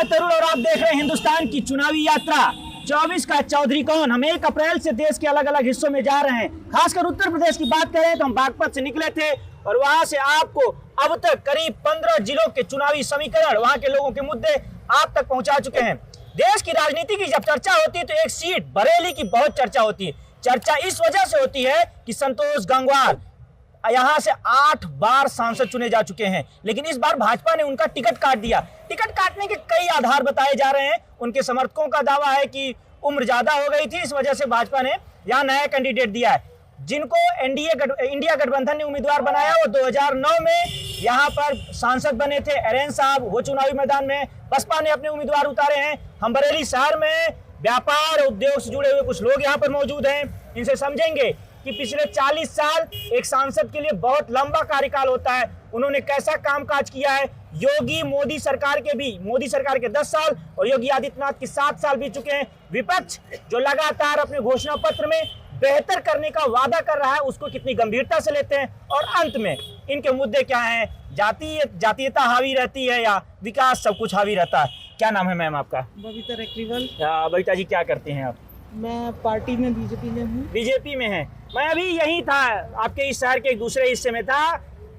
मैं तरुण और आप देख रहे हैं हिंदुस्तान की चुनावी यात्रा 24 का चौधरी कौन। हम 1 अप्रैल से देश के अलग अलग हिस्सों में जा रहे हैं। खासकर उत्तर प्रदेश की बात करें तो हम बागपत से निकले थे और वहां से आपको अब तक करीब 15 जिलों के चुनावी समीकरण, वहां के लोगों के मुद्दे आप तक पहुंचा चुके हैं। देश की राजनीति की जब चर्चा होती है तो एक सीट बरेली की बहुत चर्चा होती है। चर्चा इस वजह से होती है कि संतोष गंगवार यहां से 8 बार सांसद चुने जा चुके हैं, लेकिन इस बार भाजपा ने उनका टिकट काट दिया। टिकट काटने के कई आधार बताए जा रहे हैं। उनके समर्थकों का दावा है कि उम्र ज्यादा हो गई थी, इस वजह से भाजपा ने यहां नया कैंडिडेट दिया है। जिनको इंडिया गठबंधन ने उम्मीदवार बनाया वो 2009 में यहां पर सांसद बने थे एरन साहब, वो चुनावी मैदान में बसपा ने अपने उम्मीदवार उतारे हैं। हम बरेली शहर में व्यापार उद्योग से जुड़े हुए कुछ लोग यहां पर मौजूद हैं, इनसे समझेंगे कि पिछले 40 साल एक सांसद के लिए बहुत लंबा कार्यकाल होता है, उन्होंने कैसा कामकाज किया है। मोदी सरकार के 10 साल और योगी आदित्यनाथ के 7 साल बीत चुके हैं। विपक्ष जो लगातार अपने घोषणा पत्र में बेहतर करने का वादा कर रहा है, उसको कितनी गंभीरता से लेते हैं और अंत में इनके मुद्दे क्या हैं। जातीयता हावी रहती है या विकास, सब कुछ हावी रहता है। क्या नाम है मैम आपका? बबीता रेखरीवाल। बबीता जी, क्या करते हैं आप? मैं पार्टी में बीजेपी में हूँ। बीजेपी में है। मैं अभी यही था, आपके इस शहर के एक दूसरे हिस्से में था।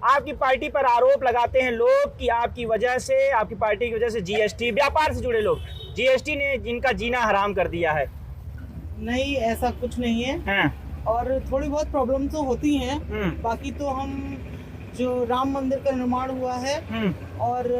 आपकी पार्टी पर आरोप लगाते हैं लोग कि आपकी पार्टी की वजह से जीएसटी, व्यापार से जुड़े लोग, जीएसटी ने जिनका जीना हराम कर दिया है। नहीं, ऐसा कुछ नहीं है। हाँ। और थोड़ी बहुत प्रॉब्लम तो होती हैं। बाकी तो हम जो राम मंदिर का निर्माण हुआ है और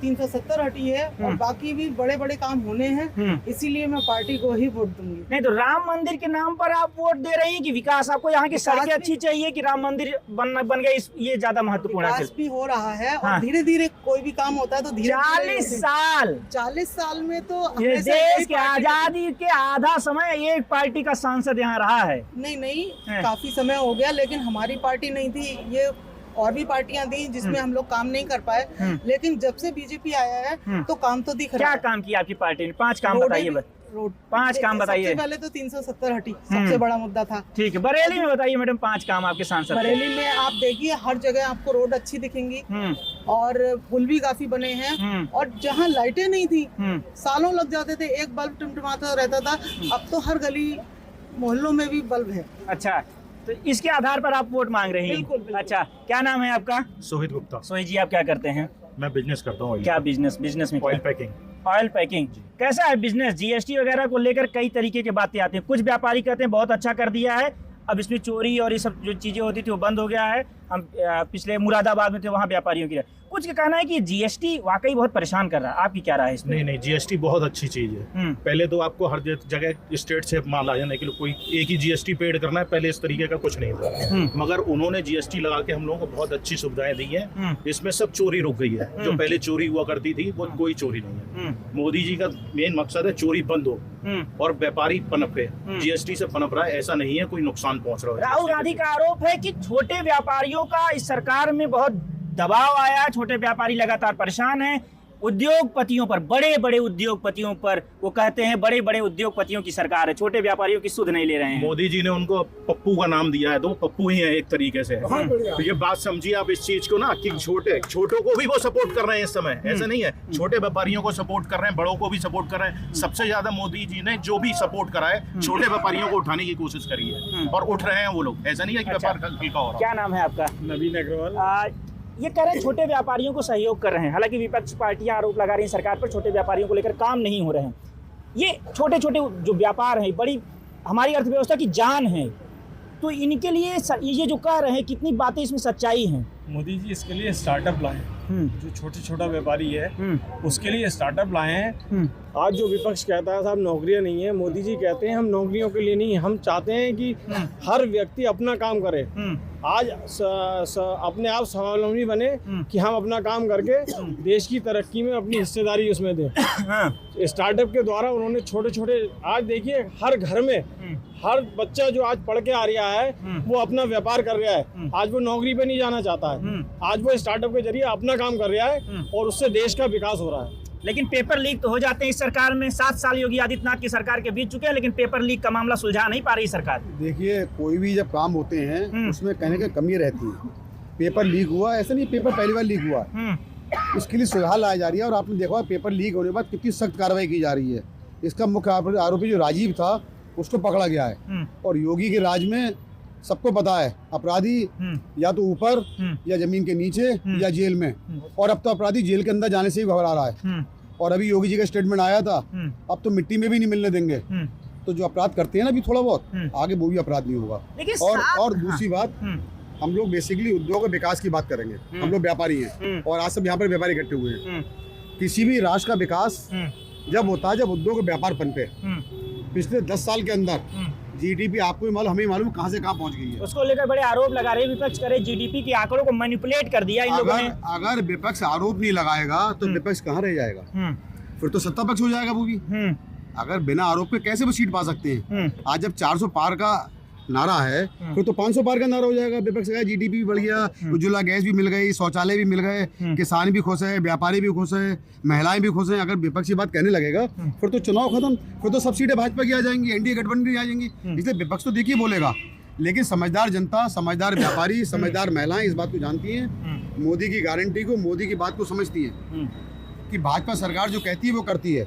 370 हटी है और बाकी भी बड़े बड़े काम होने हैं, इसीलिए मैं पार्टी को ही वोट दूंगी। नहीं तो राम मंदिर के नाम पर आप वोट दे रही हैं कि विकास? आपको यहाँ की सड़कें अच्छी चाहिए कि राम मंदिर बन गए, ये ज्यादा महत्वपूर्ण है? विकास भी हो रहा है और धीरे धीरे कोई भी काम होता है तो धीरे 40 साल में तो ये देश के आजादी के आधा समय एक पार्टी का सांसद यहाँ रहा है। नहीं, काफी समय हो गया, लेकिन हमारी पार्टी नहीं थी, ये और भी पार्टियां दी जिसमें हम लोग काम नहीं कर पाए। लेकिन जब से बीजेपी आया है तो काम तो दिख रहा है। क्या काम किया आपकी पार्टी ने? 5 काम बताइए। 5 काम बताइए। सबसे पहले तो 370 हटी सबसे बड़ा मुद्दा था। ठीक है, बरेली में बताइए मैडम 5 काम आपके सांसद। बरेली में आप देखिए हर जगह आपको रोड अच्छी दिखेंगी और पुल भी काफी बने हैं। और जहाँ लाइटें नहीं थी, सालों लग जाते थे, एक बल्ब टिमटिमाता रहता था, अब तो हर गली मोहल्लों में भी बल्ब है। अच्छा, तो इसके आधार पर आप वोट मांग रहे हैं? बिल्कुल। अच्छा, क्या नाम है आपका? सोहित गुप्ता। सोहित जी, आप क्या करते हैं? मैं बिजनेस करता हूँ। क्या बिजनेस में? Oil packing. Oil packing. कैसा है बिजनेस? जीएसटी वगैरह को लेकर कई तरीके की बातें आती हैं। कुछ व्यापारी कहते हैं बहुत अच्छा कर दिया है, अब इसमें चोरी और ये सब जो चीजें होती थी वो बंद हो गया है। हम पिछले मुरादाबाद में थे, वहाँ व्यापारियों की कुछ का कहना है कि जीएसटी वाकई बहुत परेशान कर रहा है। आपकी क्या राय है इसमें? नहीं, जीएसटी बहुत अच्छी चीज है। पहले तो आपको हर जगह स्टेट से माल आ जाने के लिए कोई एक ही जीएसटी पेड करना है, पहले इस तरीके का कुछ नहीं था। मगर उन्होंने जीएसटी लगा के हम लोगों को बहुत अच्छी सुविधाएं दी है। इसमें सब चोरी रुक गई है। जो पहले चोरी हुआ करती थी वो कोई चोरी नहीं है। मोदी जी का मेन मकसद है चोरी बंद हो और व्यापारी पनपे। जीएसटी से पनप रहा है, ऐसा नहीं है कोई नुकसान पहुंच रहा है। राहुल गांधी का आरोप है कि छोटे व्यापारियों का इस सरकार में बहुत दबाव आया, छोटे व्यापारी लगातार परेशान हैं। उद्योगपतियों पर, बड़े बड़े उद्योगपतियों पर, वो कहते हैं बड़े बड़े उद्योगपतियों की सरकार है, छोटे व्यापारियों की सुध नहीं ले रहे हैं। मोदी जी ने उनको पप्पू का नाम दिया है, तो पप्पू ही है एक तरीके से। तो ये बात समझिए आप इस चीज को ना, कि छोटों को भी वो सपोर्ट कर रहे हैं इस समय। ऐसा नहीं है, छोटे व्यापारियों को सपोर्ट कर रहे हैं, बड़ों को भी सपोर्ट कर रहे हैं। सबसे ज्यादा मोदी जी ने जो भी सपोर्ट करा है, छोटे व्यापारियों को उठाने की कोशिश करी है और उठ रहे हैं वो लोग। ऐसा नहीं है कि व्यापार हल्का हो रहा है। क्या नाम है आपका? नवीन अग्रवाल। ये कह रहे हैं छोटे व्यापारियों को सहयोग कर रहे हैं, हालांकि विपक्ष पार्टियां आरोप लगा रही हैं सरकार पर छोटे व्यापारियों को लेकर काम नहीं हो रहे हैं। ये छोटे छोटे जो व्यापार हैं, बड़ी हमारी अर्थव्यवस्था की जान है, तो इनके लिए ये जो कह रहे हैं, कितनी बातें इसमें सच्चाई हैं? मोदी जी इसके लिए स्टार्टअप लाए हैं। जो छोटा व्यापारी है उसके लिए स्टार्टअप लाए हैं। आज जो विपक्ष कहता है साहब नौकरियां नहीं है, मोदी जी कहते हैं हम नौकरियों के लिए नहीं, हम चाहते हैं कि हर व्यक्ति अपना काम करे। आज अपने आप स्वावलंबी बने कि हम अपना काम करके देश की तरक्की में अपनी हिस्सेदारी उसमें दें। स्टार्टअप के द्वारा उन्होंने छोटे छोटे, आज देखिए हर घर में हर बच्चा जो आज पढ़ के आ रहा है वो अपना व्यापार कर रहा है। आज वो नौकरी पे नहीं जाना चाहता है, आज वो स्टार्टअप के जरिए अपना काम कर रहा है और उससे देश का विकास हो रहा है। लेकिन पेपर लीक तो हो जाते हैं इस सरकार में। 7 साल योगी आदित्यनाथ की सरकार के बीत चुके हैं, लेकिन पेपर लीक का मामला सुलझा नहीं पा रही सरकार। देखिए, कोई भी जब काम होते हैं उसमें कहने की कमी रहती है। पेपर लीक हुआ, ऐसा नहीं पेपर पहली बार लीक हुआ, इसके लिए सुधार लाया जा रही है। और आपने देखा पेपर लीक होने के बाद कितनी सख्त कार्रवाई की जा रही है। इसका मुख्य आरोपी जो राजीव था उसको पकड़ा गया है। और योगी के राज में सबको पता है अपराधी या तो ऊपर या जमीन के नीचे या जेल में, और अब तो अपराधी जेल के अंदर जाने से ही घबरा रहा है। और अभी योगी जी का स्टेटमेंट आया था, अब तो मिट्टी में भी नहीं मिलने देंगे। तो जो अपराध करते हैं ना अभी थोड़ा बहुत, आगे वो भी अपराध नहीं होगा। और दूसरी बात, हम लोग बेसिकली उद्योग और विकास की बात करेंगे। हम लोग व्यापारी हैं और आज सब यहाँ पर व्यापारी इकट्ठे हुए हैं। किसी भी राष्ट्र का विकास जब होता है जब उद्योग और व्यापार पनपे। पिछले 10 साल के अंदर जीडीपी आपको भी मालूम, हमें मालूम कहाँ से कहाँ पहुँच गई है। उसको लेकर बड़े आरोप लगा रहे विपक्ष करे, जीडीपी के आंकड़ों को मैनिपुलेट कर दिया इन लोगों ने। अगर विपक्ष आरोप नहीं लगाएगा तो विपक्ष कहाँ रह जाएगा? फिर तो सत्ता पक्ष हो जाएगा वो भी। अगर बिना आरोप के कैसे वो सीट पा सकते हैं? आज जब 400 पार का नारा है फिर तो 500 पार का नारा हो जाएगा। विपक्ष का जीडीपी भी बढ़ गया, उज्ज्वला गैस भी मिल गई, शौचालय भी मिल गए, किसान भी खुश है, व्यापारी भी खुश है, महिलाएं भी खुश हैं। अगर विपक्ष की बात कहने लगेगा फिर तो चुनाव खत्म, फिर तो सब सीटें भाजपा की आ जाएंगी, एनडीए गठबंधन की आ जाएंगी। इसलिए विपक्ष तो देखिए बोलेगा, लेकिन समझदार जनता, समझदार व्यापारी, समझदार महिलाएं इस बात को जानती हैं, मोदी की गारंटी को, मोदी की बात को समझती हैं कि भाजपा सरकार जो कहती है वो करती है।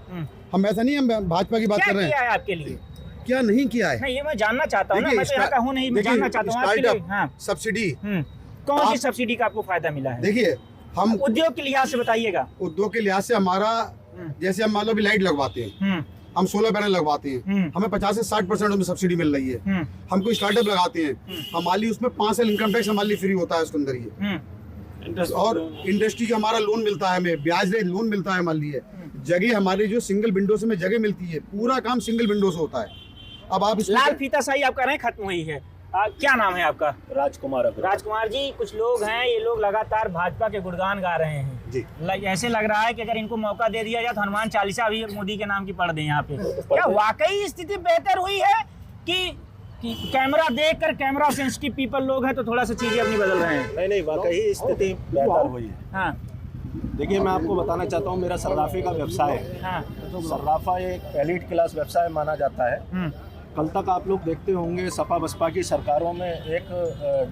हम ऐसा नहीं, हम भाजपा की बात कर रहे हैं। आपके लिए क्या नहीं किया है? नहीं, ये मैं जानना चाहता हूँ ना, मैं तो यहाँ का हूँ नहीं, मैं जानना चाहता हूँ आपके लिए। हाँ, सब्सिडी, कौन सी सब्सिडी का आपको फायदा मिला है? देखिए हम उद्योग के लिहाज से बताइएगा। उद्योग के लिहाज से हमारा, जैसे हम मान लो लाइट लगवाते हैं, हम सोलर पैनल लगवाते हैं, हमें 50 से 60% उसमें सब्सिडी मिल रही है। हम कोई स्टार्टअप लगाते हैं, हमारे लिए उसमें 5 साल इनकम टैक्स हमारे लिए फ्री होता है उसके अंदर ही। और इंडस्ट्री का हमारा लोन मिलता है, हमें ब्याज रेट लोन मिलता है हमारे लिए। जगह हमारी जो सिंगल विंडो से हमें जगह मिलती है, पूरा काम सिंगल विंडो से होता है। अब आप लाल फीताशाही आप कह रहे हैं खत्म हुई है। क्या नाम है आपका? राजकुमार। राजकुमार जी, कुछ लोग हैं, ये लोग लगातार भाजपा के गुणगान गा रहे हैं जी। ऐसे लग रहा है कि अगर इनको मौका दे दिया जाए तो हनुमान चालीसा भी मोदी के नाम की पढ़ दें यहाँ पे। क्या वाकई स्थिति बेहतर हुई है कि कैमरा देखकर, कैमरा सेंसिटिव पीपल लोग हैं तो थोड़ा सा चीजें अपनी बदल रहे हैं? नहीं, वाकई स्थिति बेहतर हुई है। हाँ, देखिए मैं आपको बताना चाहता हूँ, मेरा सर्राफे का व्यवसाय है। हाँ, सर्राफा एक एलीट क्लास व्यवसाय माना जाता है। कल तक आप लोग देखते होंगे सपा बसपा की सरकारों में एक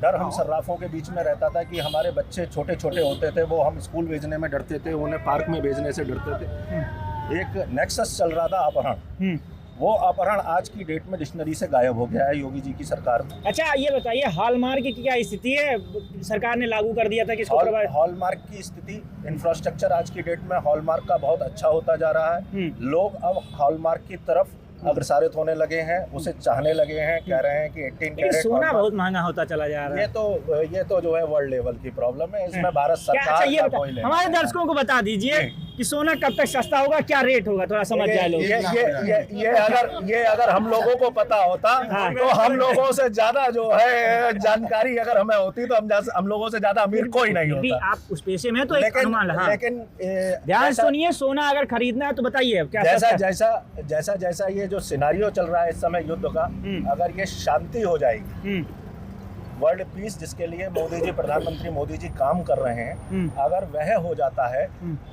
डर हम सर्राफों के बीच में रहता था कि हमारे बच्चे छोटे छोटे होते थे, वो हम स्कूल भेजने में डरते थे, उन्हें पार्क में भेजने से डरते थे। एक नेक्सस चल रहा था अपहरण, वो अपहरण आज की डेट में डिक्शनरी से गायब हो गया है योगी जी की सरकार में। अच्छा ये बताइए, हॉलमार्क की क्या स्थिति है? सरकार ने लागू कर दिया था कि हॉलमार्क की स्थिति, इंफ्रास्ट्रक्चर आज की डेट में हॉलमार्क का बहुत अच्छा होता जा रहा है। लोग अब हॉलमार्क की तरफ अग्रसरित होने लगे हैं, उसे चाहने लगे हैं, कह रहे हैं कि 18 कैरेट सोना बहुत महंगा होता चला जा रहा है। ये तो जो है वर्ल्ड लेवल की प्रॉब्लम है, इसमें भारत सरकार ये हमारे दर्शकों को बता दीजिए कि सोना कब तक सस्ता होगा, क्या रेट होगा, थोड़ा समझ जाए लोग। ये अगर हम लोगों को पता होता तो हम लोगों से ज्यादा जो है जानकारी अगर हमें होती तो हम लोगों से ज्यादा अमीर कोई नहीं होता। आप उस पेशे में तो एक अनुमान। लेकिन ध्यान सुनिए, सोना अगर खरीदना है तो बताइए क्या? जैसा ये जो सिनारियो चल रहा है इस समय युद्ध का, अगर ये शांति हो जाएगी, वर्ल्ड पीस जिसके लिए मोदी जी, प्रधानमंत्री मोदी जी काम कर रहे हैं, अगर वह हो जाता है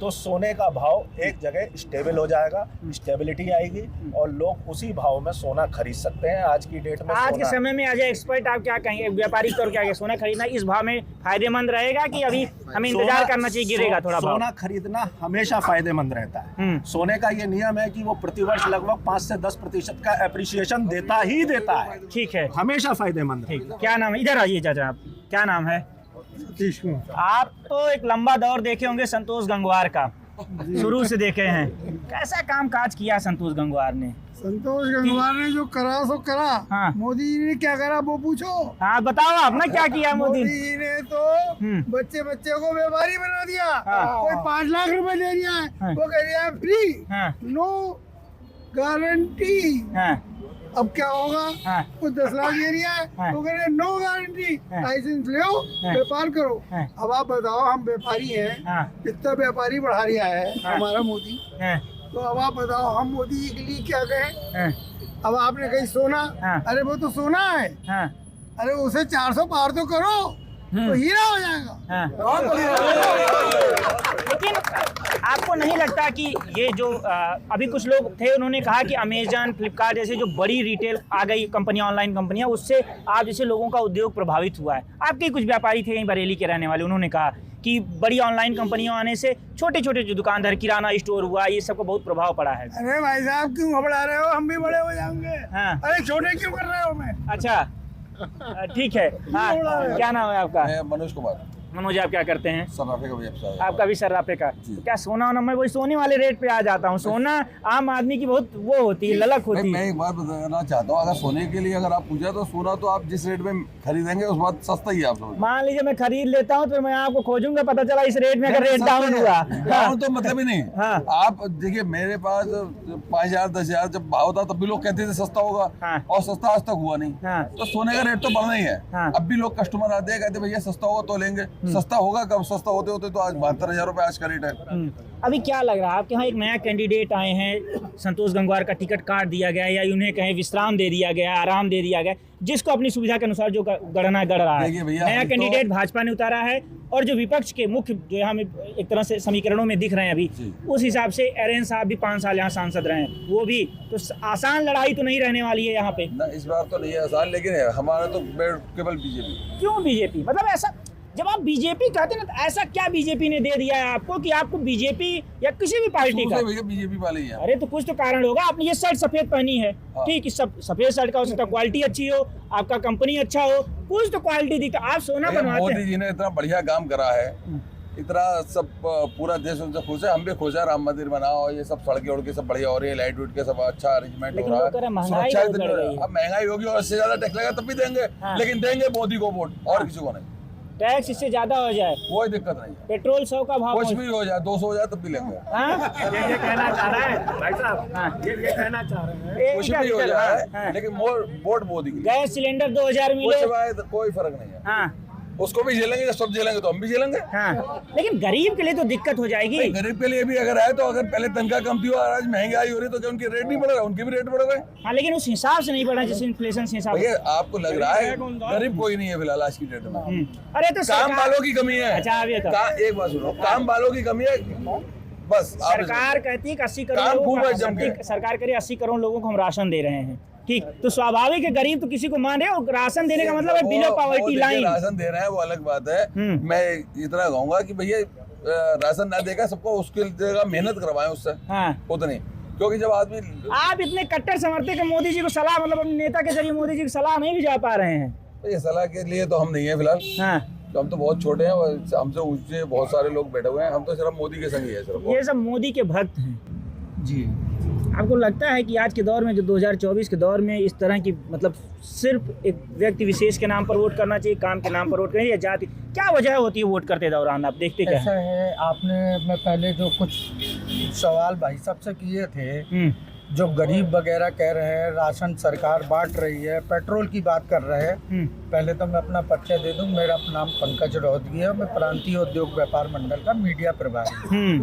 तो सोने का भाव एक जगह स्टेबल हो जाएगा, स्टेबिलिटी आएगी और लोग उसी भाव में सोना खरीद सकते हैं। आज की डेट में, आज के समय में एज एक्सपर्ट आप क्या कहेंगे, व्यापारी तौर क्या सोना खरीदना इस भाव में फायदेमंद रहेगा कि अभी हमें इंतजार करना चाहिए, गिरेगा थोड़ा भाव? सोना खरीदना हमेशा फायदेमंद रहता है। सोने का ये नियम है कि वो प्रतिवर्ष लगभग 5 से 10% का एप्रिसिएशन देता ही देता है। ठीक है, हमेशा फायदेमंद है। क्या नाम है? इधर आइए चाचा, आप क्या नाम है? सतीश कुमार। आप तो एक लंबा दौर देखे होंगे संतोष गंगवार का, शुरू से देखे हैं। कैसा काम काज किया संतोष गंगवार ने? संतोष गंगवार ने जो करा सो करा। हाँ। मोदी जी ने क्या करा वो पूछो। हाँ बताओ आप ना, क्या किया मोदी? मोदी जी ने तो बच्चे को व्यापारी बना दिया। हाँ। कोई 5 लाख रुपए दे दिया है, हाँ। वो कह दिया है फ्री, हाँ। No guarantee. हाँ। अब क्या होगा? हाँ। कुछ 10 लाख दे दिया है, हाँ। वो कह रहे नो गारंटी, हाँ। लाइसेंस ले व्यापार करो। हाँ। अब आप बताओ, हम व्यापारी हैं, हाँ। कितना व्यापारी बढ़ा रिया है हाँ। हमारा मोदी। हाँ। तो अब आप बताओ हम मोदी जी के लिए क्या कहें? हाँ। अब आपने कही सोना, हाँ। अरे वो तो सोना है, हाँ। अरे उसे 400 पार तो करो तो हीरा हो जाएगा। हाँ। लेकिन आपको नहीं लगता कि ये जो अभी कुछ लोग थे, उन्होंने कहा कि अमेजन, फ्लिपकार्ट जैसे जो बड़ी रिटेल आ गई कंपनियां, ऑनलाइन कंपनियां, उससे आप जैसे लोगों का उद्योग प्रभावित हुआ है? आपके कुछ व्यापारी थे यहीं बरेली के रहने वाले, उन्होंने कहा कि बड़ी ऑनलाइन कंपनियों आने से छोटे छोटे जो दुकानदार, किराना स्टोर हुआ, ये सबको बहुत प्रभाव पड़ा है? अरे भाई साहब क्यों घबरा रहे हो, हम भी बड़े हो जाएंगे। हाँ। अरे छोटे क्यों कर रहे हो मैं। अच्छा, ठीक है। हाँ, क्या नाम है आपका? मैं मनोज कुमार, मनोज, आप क्या करते हैं? सर्राफे का व्यवसाय है। आपका भी सर्राफे का? तो क्या सोना होना, मैं वही सोने वाले रेट पे आ जाता हूँ। सोना आम आदमी की बहुत वो होती है, ललक होती है। मैं एक बात बताना चाहता हूँ, अगर सोने के लिए अगर आप पूछा तो सोना तो आप जिस रेट में खरीदेंगे उस बात सस्ता ही है। आप समझ मान लीजिए मैं खरीद लेता हूँ तो मैं आपको खोजूंगा, पता चला इस रेट में अगर रेट डाउन हुआ। डाउन तो मतलब ही नहीं। हाँ। आप देखिए मेरे पास 5,000 10,000 जब भाव था तब भी लोग कहते थे सस्ता होगा, हाँ। और सस्ता आज तक हुआ नहीं। हाँ। तो सोने का रेट तो बढ़ना ही है। हाँ। अब भी लोग कस्टमर आते हैं कहते भैया सस्ता होगा तो लेंगे। सस्ता होगा कब? सस्ता होते होते तो आज 72,000 रुपए आज का रेट है। अभी क्या लग रहा है आपके यहाँ एक नया कैंडिडेट आए हैं, संतोष गंगवार का टिकट काट दिया गया या उन्हें कहीं विश्राम दे दिया गया, आराम दे दिया गया, जिसको अपनी सुविधा के अनुसार जो गणना गढ़ रहा है। देखिए भैया, नया हम कैंडिडेट भाजपा ने उतारा है, और जो विपक्ष के मुख्य जो हमें एक तरह से समीकरणों में दिख रहे हैं अभी, उस हिसाब से एरन साहब भी 5 साल यहाँ सांसद रहे हैं, वो भी तो आसान लड़ाई तो नहीं रहने वाली है यहाँ पे ना। इस बार तो नहीं है आसान, लेकिन है हमारा तो केवल बीजेपी। क्यों बीजेपी? मतलब ऐसा जब आप बीजेपी कहते हैं ना, तो ऐसा क्या बीजेपी ने दे दिया है आपको कि आपको बीजेपी या किसी भी पार्टी का? भैया बीजेपी वाले ही है। अरे तो कुछ तो कारण होगा। आपने ये शर्ट सफेद पहनी है, हाँ। ठीक, सब सफेद शर्ट का हो सकता है क्वालिटी अच्छी हो, आपका कंपनी अच्छा हो, कुछ तो क्वालिटी दिखता। आप सोना बनवाते मोदी हैं। जी ने इतना बढ़िया काम करा है, इतना सब पूरा देश उनसे खुश है, हम भी खुश है। राम मंदिर बनाओ, ये सब सड़कें उड़ के सब बढ़िया हो रही है, लाइट उइट के सब अच्छा अरेंजमेंट हो लेकिन रहा लोग कह रहे है। हैं महंगाई सुरक्षा बहुत बढ़ गई है। अब महंगाई होगी और इससे ज्यादा टैक्स लगेगा तब भी देंगे, हाँ। लेकिन देंगे मोदी को वोट, और किसी को नहीं। टैक्स इससे ज्यादा हो जाए, कोई दिक्कत नहीं है। पेट्रोल 100 का भाव कुछ भी हो जाए, 200 हो जाए तब भी लेंगे। हाँ? ये कहना चाह रहा है भाई साहब, हाँ। ये कहना चाह रहे हैं एक कुछ का भी हो लीटर, जाए, हाँ। लेकिन वोट मोदी के लिए। गैस सिलेंडर 2000 मिले, कुछ भाई कोई फर्क नहीं है। हाँ उसको भी झेलेंगे, जब सब झेलेंगे तो हम भी झेलेंगे। हाँ, लेकिन गरीब के लिए तो दिक्कत हो जाएगी। नहीं, गरीब के लिए भी अगर है तो अगर पहले तनख्वाह कम थी और आज महंगाई हो रही तो क्या उनके रेट नहीं बढ़ रहा? उनके भी रेट बढ़ रहे हैं। हाँ, लेकिन उस हिसाब से नहीं बढ़ा जिस इन्फ्लेशन से हिसाब। भैया आपको लग रहा है गरीब कोई नहीं है फिलहाल आज की डेट में। अरे तो काम वालों की कमी है। अच्छा, अब ये तो एक बात सुनो, काम वालों की कमी है बस। सरकार कहती है कि 80 करोड़ काम लोगों खूब है को जम के। सरकार करे 80 करोड़ लोगों को हम राशन दे रहे हैं, ठीक, तो स्वाभाविक है गरीब तो किसी को मान रहे हो। राशन देने का मतलब है बिलो पॉवर्टी लाइन। राशन दे रहे हैं वो अलग बात है। मैं इतना कहूंगा कि भैया राशन ना देगा सबको, उसके जगह मेहनत करवाएं उससे, हाँ, उतनी। क्योंकि जब आदमी, आप इतने कट्टर समर्थक हैं मोदी जी को सलाह, मतलब अपने नेता के जरिए मोदी जी की सलाह नहीं भिजवा पा रहे हैं। ये सलाह के लिए तो हम नहीं है फिलहाल। हाँ, तो हम तो बहुत छोटे हैं और हमसे ऊंचे बहुत सारे लोग बैठे हुए हैं, हम तो सिर्फ मोदी के संग ही है सिर्फ। ये सब मोदी के भक्त हैं जी। आपको लगता है कि आज के दौर में, जो 2024 के दौर में, इस तरह की मतलब सिर्फ एक व्यक्ति विशेष के नाम पर वोट करना चाहिए, काम के नाम पर वोट करना, या जाति, क्या वजह होती है वोट करते दौरान? आप देखते क्या ऐसा है, आपने मैं पहले जो कुछ सवाल भाई साहब से किए थे, जो गरीब वगैरह कह रहे हैं राशन सरकार बांट रही है, पेट्रोल की बात कर रहे हैं। पहले तो मैं अपना परिचय दे दूं, मेरा नाम पंकज रोहतगी है, मैं प्रांतीय उद्योग व्यापार मंडल का मीडिया प्रभारी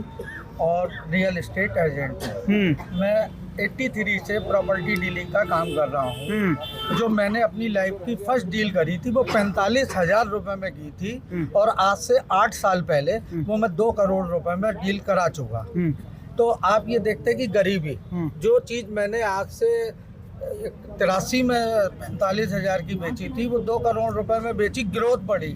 और रियल एस्टेट एजेंट हूँ। मैं 83 से प्रॉपर्टी डीलिंग का काम कर रहा हूँ। जो मैंने अपनी लाइफ की फर्स्ट डील करी थी वो 45,000 रुपए में की थी, और आज से 8 साल पहले वो मैं 2 करोड़ रुपए में डील करा चुका। तो आप ये देखते हैं कि गरीबी, जो चीज़ मैंने आज से 83 में 45,000 की बेची थी वो 2 करोड़ रुपए में बेची, ग्रोथ बढ़ी।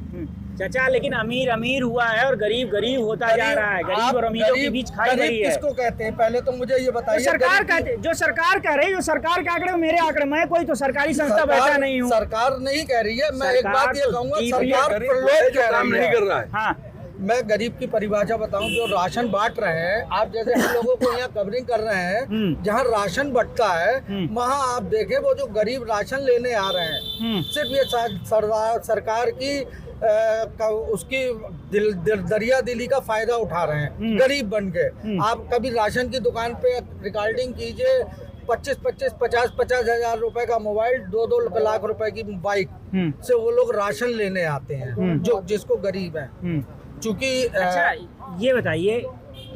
चाचा, लेकिन अमीर अमीर हुआ है और गरीब गरीब होता जा रहा है, गरीब और अमीरों के बीच खाई गई है। किसको कहते हैं पहले तो मुझे ये बताइए। सरकार कहते, जो सरकार कह रही है, जो सरकार के आंकड़े मेरे आंकड़े, मैं कोई तो सरकारी संस्था बैठा नहीं हूँ। सरकार नहीं कह रही है, मैं एक बात ये कहूँगा, सरकार गरीब प्रलोभ कह काम रही नहीं है। कर रहा है। हाँ, मैं गरीब की परिभाषा बताऊं, जो राशन बांट रहे हैं, आप जैसे हम लोगों को यहाँ कवरिंग कर रहे हैं, जहाँ राशन बंटता है वहाँ आप देखें वो जो गरीब राशन लेने आ रहे हैं, सिर्फ ये सरकार की उसकी दरिया दिली का फायदा उठा रहे हैं गरीब बन के। आप कभी राशन की दुकान पे रिकॉर्डिंग कीजिए, 50 हजार रुपए का मोबाइल, 2 लाख रुपए की बाइक से वो लोग राशन लेने आते हैं, जो जिसको गरीब है। चूंकि अच्छा, ये बताइए,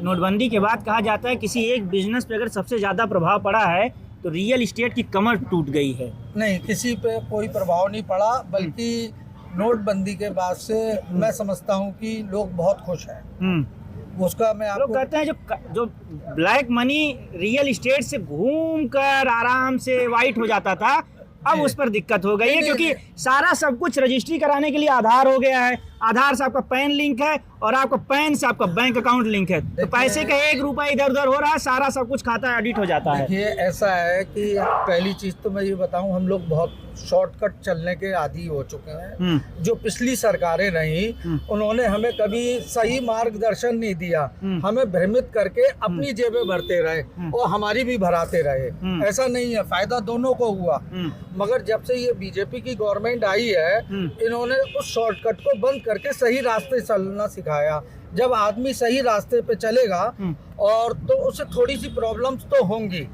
नोटबंदी के बाद कहा जाता है किसी एक बिजनेस पे अगर सबसे ज्यादा प्रभाव पड़ा है तो रियल एस्टेट की कमर टूट गई है। नहीं, किसी पे कोई प्रभाव नहीं पड़ा, बल्कि नोटबंदी के बाद से मैं समझता हूँ कि लोग बहुत खुश हैं। उसका मैं लोग आपको कहते हैं जो ब्लैक मनी रियल एस्टेट से घूम कर आराम से वाइट हो जाता था, अब उस पर दिक्कत हो गई है, क्योंकि सारा सब कुछ रजिस्ट्री कराने के लिए आधार हो गया है, आधार से आपका पैन लिंक है और आपका पैन से आपका बैंक अकाउंट लिंक है, तो पैसे का 1 रुपया इधर उधर हो रहा है, सारा सब कुछ खाता ऑडिट हो जाता है। देखिए ऐसा है कि पहली चीज तो मैं ये बताऊं, हम लोग बहुत शॉर्टकट चलने के आदी हो चुके हैं। जो पिछली सरकारें रही उन्होंने हमें कभी सही मार्गदर्शन नहीं दिया, हमें भ्रमित करके अपनी जेबें भरते रहे और हमारी भी भराते रहे। ऐसा नहीं है, फायदा दोनों को हुआ। मगर जब से ये बीजेपी की गवर्नमेंट आई है, इन्होंने उस शॉर्टकट को बंद करके सही रास्ते चलना सिखाया। जब आदमी सही रास्ते पे चलेगा और तो उसे थोड़ी सी प्रॉब्लम्स तो होंगी,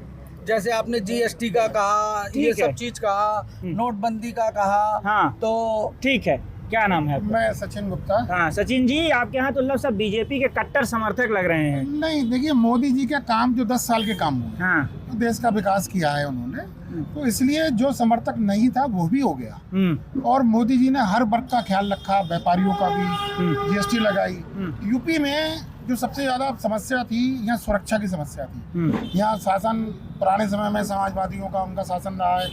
जैसे आपने जीएसटी का कहा, ये सब चीज कहा, नोटबंदी का कहा। हाँ, तो ठीक है, क्या नाम है आपका? मैं सचिन गुप्ता। हाँ सचिन जी, आपके यहाँ तो लोग सब बीजेपी के कट्टर समर्थक लग रहे हैं। नहीं, देखिए मोदी जी का काम जो 10 साल के काम हुए, हाँ, तो देश का विकास किया है उन्होंने, तो इसलिए जो समर्थक नहीं था वो भी हो गया। और मोदी जी ने हर वर्ग का ख्याल रखा, व्यापारियों का भी, जीएसटी लगाई। यूपी में जो सबसे ज्यादा समस्या थी, यहाँ सुरक्षा की समस्या थी। यहाँ शासन पुराने समय में समाजवादियों का उनका शासन रहा है,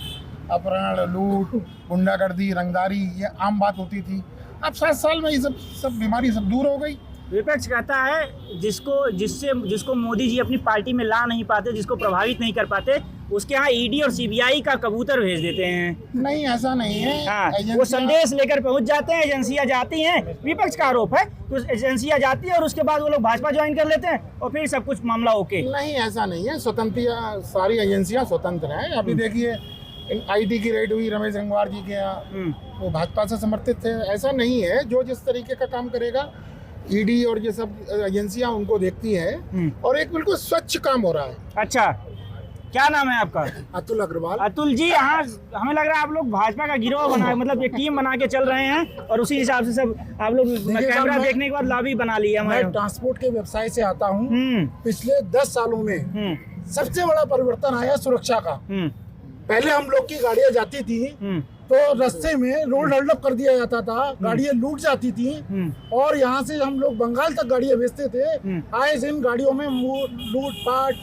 अपहरण, लूट, गुंडागर्दी, रंगदारी, ये आम बात होती थी। अब 7 साल में ये सब बीमारी सब दूर हो गई। विपक्ष कहता है जिसको मोदी जी अपनी पार्टी में ला नहीं पाते, जिसको प्रभावित नहीं कर पाते, उसके यहाँ ईडी और सीबीआई का कबूतर भेज देते हैं। नहीं, ऐसा नहीं है। हाँ, वो संदेश लेकर पहुंच जाते हैं, एजेंसियां जाती हैं। विपक्ष का आरोप है कि एजेंसियां जाती है और उसके बाद वो लोग भाजपा ज्वाइन कर लेते हैं और फिर सब कुछ मामला ओके। नहीं, ऐसा नहीं है। स्वतंत्र, सारी एजेंसियां स्वतंत्र हैं। अभी देखिए आईटी की रेड हुई रमेश गंगवार जी के यहाँ, वो भाजपा से समर्थित थे। ऐसा नहीं है, जो जिस तरीके का काम करेगा ईडी और ये सब एजेंसियां उनको देखती हैं, और एक बिल्कुल स्वच्छ काम हो रहा है। अच्छा, क्या नाम है आपका? अतुल अग्रवाल। अतुल जी, यहाँ हमें लग रहा है आप लोग भाजपा का गिरोह बना, मतलब एक टीम बना के चल रहे हैं और उसी हिसाब से सब आप लोग कैमरा देखने के बाद लॉबी बना लिया। मैं ट्रांसपोर्ट के व्यवसाय से आता हूँ। पिछले 10 सालों में सबसे बड़ा परिवर्तन आया सुरक्षा का। पहले हम लोग की गाड़ियाँ जाती थी तो रास्ते में रोड डेवलप कर दिया जाता था, गाड़ियाँ लूट जाती थी, और यहाँ से हम लोग बंगाल तक गाड़ियाँ बेचते थे। आए दिन गाड़ियों में लूटपाट,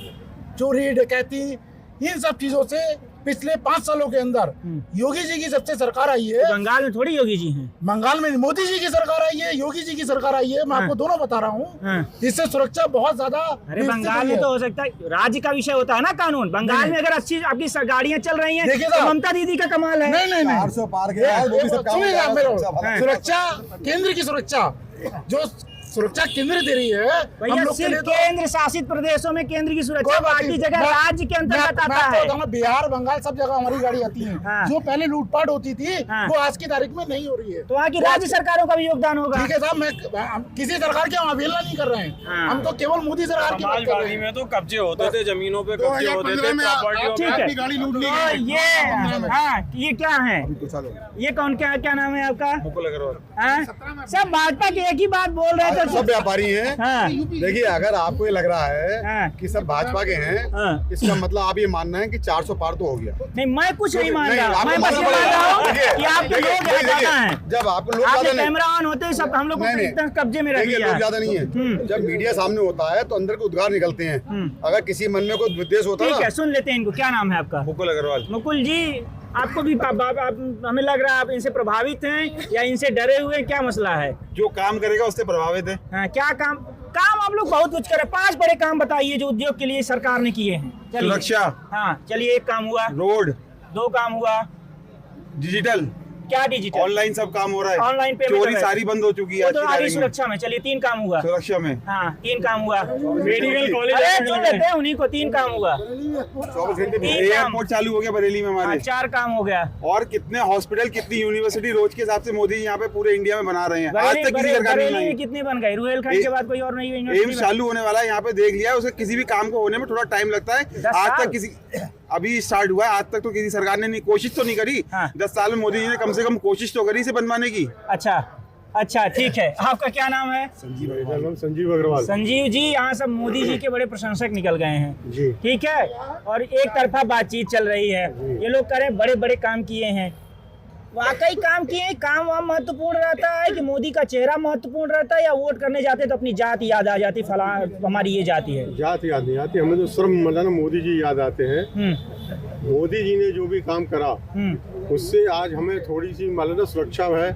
चोरी, डकैती, इन सब चीजों से पिछले 5 सालों के अंदर योगी जी की सबसे सरकार आई है। बंगाल में थोड़ी योगी जी हैं, बंगाल में मोदी जी की सरकार आई है, योगी जी की सरकार आई है। मैं आपको दोनों बता रहा हूँ। इससे सुरक्षा बहुत ज्यादा। अरे बंगाल में तो हो सकता है, राज्य का विषय होता है ना कानून। बंगाल में अगर अच्छी आपकी गाड़ियाँ चल रही हैं तो ममता दीदी का कमाल है। नहीं, 400 पार गया। सुरक्षा, केंद्र की सुरक्षा, जो सुरक्षा केंद्र दे रही है भैया, सिर्फ केंद्र शासित प्रदेशों में केंद्र की सुरक्षा, बाकी जगह राज्य के अंतर्गत आता है। बिहार, बंगाल, सब जगह हमारी गाड़ी आती है। जो पहले लूटपाट होती थी वो आज की तारीख में नहीं हो रही है। तो वहाँ की राज्य सरकारों का भी योगदान होगा। ठीक है साहब, मैं किसी सरकार की हम अवहेलना नहीं कर रहे हैं। हम तो केवल मोदी सरकार की बात कर रहे हैं। में तो कब्जे होते थे, जमीनों पे कब्जे होते थे, ठीक गाड़ी लूट ली। ये क्या है? ये कौन, क्या नाम है आपका? मुकुल अग्रवाल। सब भाजपा की एक ही बात बोल रहे थे। सब व्यापारी हैं। हाँ। देखिए, अगर आपको ये लग रहा है हाँ। कि सब भाजपा के हैं, हाँ। इसका मतलब आप ये मानना है कि 400 पार तो हो गया। नहीं, मैं कुछ नहीं मान रहा। आपको मैं बस ये मानना मान रहा हूँ पड़ेगा। कि आपके लोग ज्यादा हैं। जब आपको लोग आपके ज्यादा नहीं, कैमरा ऑन होते ही सब हम लोग को एकदम कब्जे में रख देखिए, लिया लोग है। ज्यादा नहीं है। जब मीडिया सामने होता है तो अंदर के उद्गार निकलते हैं। अगर किसी मन में कोई विद्वेष होता है ठीक ना, है, सुन लेते हैं इनको। क्या नाम है आपका? मुकुल अग्रवाल। मुकुल जी, आपको भी हमें लग रहा है आप इनसे प्रभावित हैं या इनसे डरे हुए हैं, क्या मसला है? जो काम करेगा उससे प्रभावित है। हाँ, क्या काम आप लोग बहुत कुछ करे। 5 बड़े काम बताइए जो उद्योग के लिए सरकार ने किए हैं। चलिए। सुरक्षा। हाँ, चलिए, 1 काम हुआ। रोड। 2 काम हुआ। डिजिटल। क्या डिजिटल? ऑनलाइन सब काम हो रहा है। ऑनलाइन पेमेंट चोरी सारी बंद हो चुकी है। वो तो आगे सुरक्षा में। चलिए, 3 काम हुआ। सुरक्षा में। हाँ, 3 काम हुआ। Medical college. अरे सुन लेते हैं उन्हीं को। 3 काम हुआ। 24 घंटे एयरपोर्ट चालू हो गया बरेली में हमारे। 4 काम हो गया। और कितने हॉस्पिटल, कितनी यूनिवर्सिटी रोज के हिसाब से मोदी यहाँ पे पूरे इंडिया में बना रहे हैं। आज तक किसी सरकार ने बरेली में कितने बन गए? रुहेलखंड के बाद कोई और नहीं यूनिवर्सिटी? एम्स चालू होने वाला है, यहाँ पे देख लिया। उसे किसी भी काम को होने में थोड़ा टाइम लगता है। आज तक किसी, अभी स्टार्ट हुआ है, आज तक तो किसी सरकार ने कोशिश तो नहीं करी। 10 साल में मोदी जी ने कम से कम कोशिश तो करी इसे बनवाने की। अच्छा, ठीक है। आपका क्या नाम है? संजीव अग्रवाल। संजीव जी, यहाँ सब मोदी जी के बड़े प्रशंसक निकल गए हैं जी। ठीक है, और एक तरफा बातचीत चल रही है। ये लोग कह रहे हैं बड़े बड़े काम किए हैं। वाकई काम किए? काम वहाँ महत्वपूर्ण रहता है कि मोदी का चेहरा महत्वपूर्ण रहता है, या वोट करने जाते तो अपनी जात याद आ जाती, फला हमारी ये जाति है? जात याद नहीं आती हमें, तो सर्वप्रथम मोदी जी याद आते हैं। मोदी जी ने जो भी काम करा उससे आज हमें थोड़ी सी मान लो सुरक्षा है।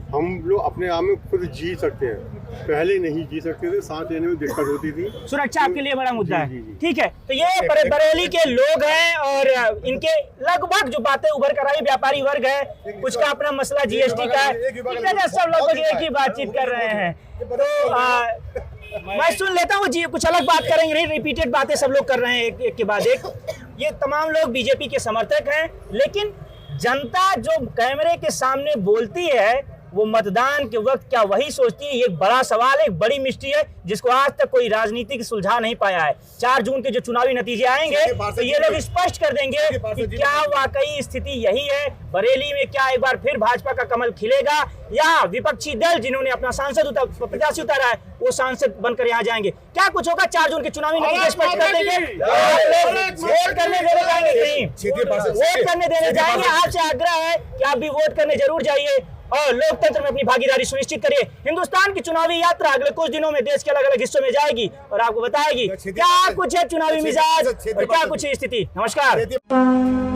हम लोग अपने आप में खुद जी सकते हैं, पहले नहीं जी सकते थे, सांस लेने में दिक्कत होती थी। सुरक्षा आपके लिए बड़ा मुद्दा है। जी, जी। ठीक है, तो ये बरेली के लोग हैं और इनके लगभग जो बातें उभर कर आई, व्यापारी वर्ग है, कुछ का अपना मसला जीएसटी का है, सब लगभग एक ही बातचीत कर रहे हैं। तो मैं सुन लेता हूँ जी, कुछ अलग बात करेंगे नहीं, रिपीटेड बातें सब लोग कर रहे हैं एक के बाद एक। ये तमाम लोग बीजेपी के समर्थक हैं, लेकिन जनता जो कैमरे के सामने बोलती है वो मतदान के वक्त क्या वही सोचती है? ये एक बड़ा सवाल है, एक बड़ी मिस्ट्री है जिसको आज तक कोई राजनीतिक सुलझा नहीं पाया है। 4 जून के जो चुनावी नतीजे आएंगे तो ये लोग स्पष्ट कर देंगे कि क्या वाकई स्थिति यही है। बरेली में क्या एक बार फिर भाजपा का कमल खिलेगा या विपक्षी दल जिन्होंने अपना सांसद प्रत्याशी उतारा है वो सांसद बनकर यहाँ जाएंगे? क्या कुछ होगा? 4 जून के चुनावी नतीजे स्पष्ट कर देंगे। वोट करने देने जाएंगे कहीं, वोट करने देने जाएंगे। आपसे आग्रह है कि आप भी वोट करने जरूर जाइए और लोकतंत्र में अपनी भागीदारी सुनिश्चित करिए। हिंदुस्तान की चुनावी यात्रा अगले कुछ दिनों में देश के अलग अलग हिस्सों में जाएगी और आपको बताएगी क्या कुछ है चुनावी मिजाज और क्या कुछ है स्थिति। नमस्कार।